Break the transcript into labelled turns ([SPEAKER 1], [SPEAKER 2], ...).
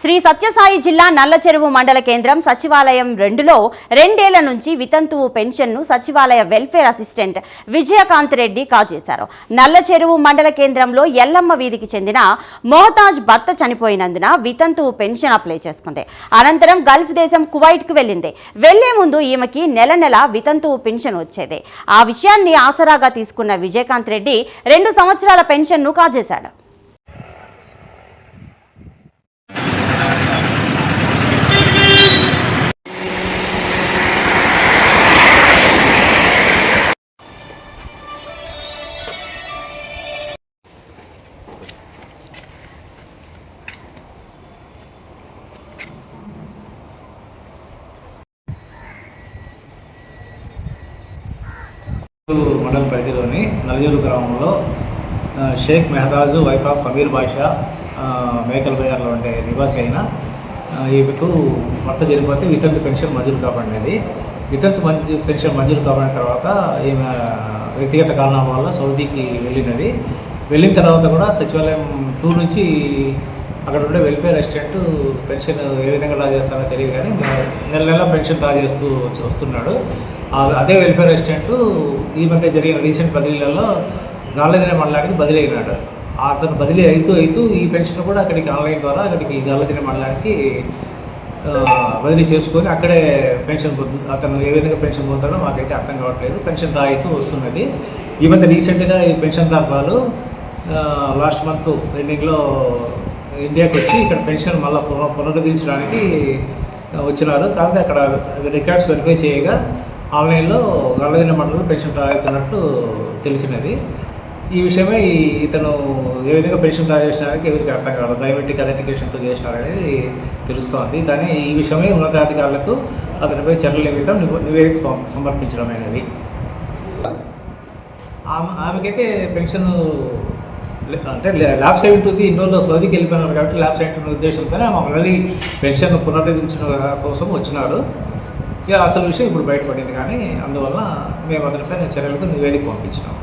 [SPEAKER 1] శ్రీ సత్యసాయి జిల్లా నల్లచెరువు మండల కేంద్రం సచివాలయం 2లో 2 ఏళ్ల నుంచి వితంతువు పెన్షన్ను సచివాలయ వెల్ఫేర్ అసిస్టెంట్ విజయకాంత్ రెడ్డి కాజేశారు. నల్లచెరువు మండల కేంద్రంలో ఎల్లమ్మ వీధికి చెందిన మోహతాజ్ భర్త చనిపోయినందున వితంతువు పెన్షన్ అప్లై చేసుకుంది. అనంతరం గల్ఫ్ దేశం కువైట్కు వెళ్లింది. వెళ్లే ముందు ఈమెకి నెల వితంతువు పెన్షన్ వచ్చేది. ఆ విషయాన్ని ఆసరాగా తీసుకున్న విజయకాంత్ రెడ్డి 2 సంవత్సరాల పెన్షన్ను కాజేశాడు.
[SPEAKER 2] మండల పరిధిలోని నల్లజూరు గ్రామంలో షేక్ మెహతాజు వైఫ్ ఆఫ్ కబీర్ బాషా మేకల్ బజార్లో ఉండే నివాసి అయిన ఈమెకు భర్త చనిపోతే వితంతు పెన్షన్ మంజూరు కాబడినది. వితంతు పెన్షన్ మంజూరు కాబడిన తర్వాత ఈమె వ్యక్తిగత కారణాల వల్ల సౌదీకి వెళ్ళిన తర్వాత కూడా సచివాలయం 2 నుంచి అక్కడ ఉండే వెల్ఫేర్ అసిస్టెంట్ పెన్షన్ ఏ విధంగా డ్రా చేస్తారో తెలియదు, కానీ నెల పెన్షన్ డ్రా చేస్తూ వస్తున్నాడు. అదే వెల్ఫేర్ అసిస్టెంట్ ఈ మధ్య జరిగిన రీసెంట్ బదిలీలలో గాల్లదిన మండలానికి బదిలీ అయినాడు. అతను బదిలీ అవుతూ ఈ పెన్షన్ కూడా అక్కడికి ఆన్లైన్ ద్వారా అక్కడికి గాల్లదిన మండలానికి బదిలీ చేసుకొని అక్కడే పెన్షన్ అతను ఏ విధంగా పెన్షన్ పొందుతాడో మాకైతే అర్థం కావట్లేదు. పెన్షన్ డ్రా అవుతూ వస్తున్నది. ఈ మధ్య రీసెంట్గా ఈ పెన్షన్ దాఖలాలు లాస్ట్ మంత్ ఎండింగ్లో ఇండియాకి వచ్చి ఇక్కడ పెన్షన్ మళ్ళీ పునరుద్ధరించడానికి వచ్చినారు. కాబట్టి అక్కడ రికార్డ్స్ వెరిఫై చేయగా ఆన్లైన్లో గల్లదిన మండలంలో పెన్షన్ డ్రా అవుతున్నట్టు తెలిసినది. ఈ విషయమే ఇతను ఏ విధంగా పెన్షన్ డ్రా చేసినానికి ఎవరికి అర్థం కాదు, బయోమెట్రిక్ ఐడెంటిఫికేషన్తో చేసినారనేది తెలుస్తోంది. కానీ ఈ విషయమే ఉన్నతాధికారులకు అతనిపై చర్యల నిమిత్తం నివేదిక సమర్పించడమైనది. ఆమెకైతే పెన్షన్ అంటే ల్యాబ్స్ అయి ఉంటుంది. ఇన్ని రోజులు సౌదీకి వెళ్ళిపోయినారు కాబట్టి ల్యాబ్స్ అయిన ఉద్దేశంతోనే ఆమె మళ్ళీ పెన్షన్ పునరుద్ధరించడం కోసం వచ్చినారు. ఇక అసలు విషయం ఇప్పుడు బయటపడింది, కానీ అందువల్ల మేము అతనిపై చర్యలకు నివేదిక పంపించినాం.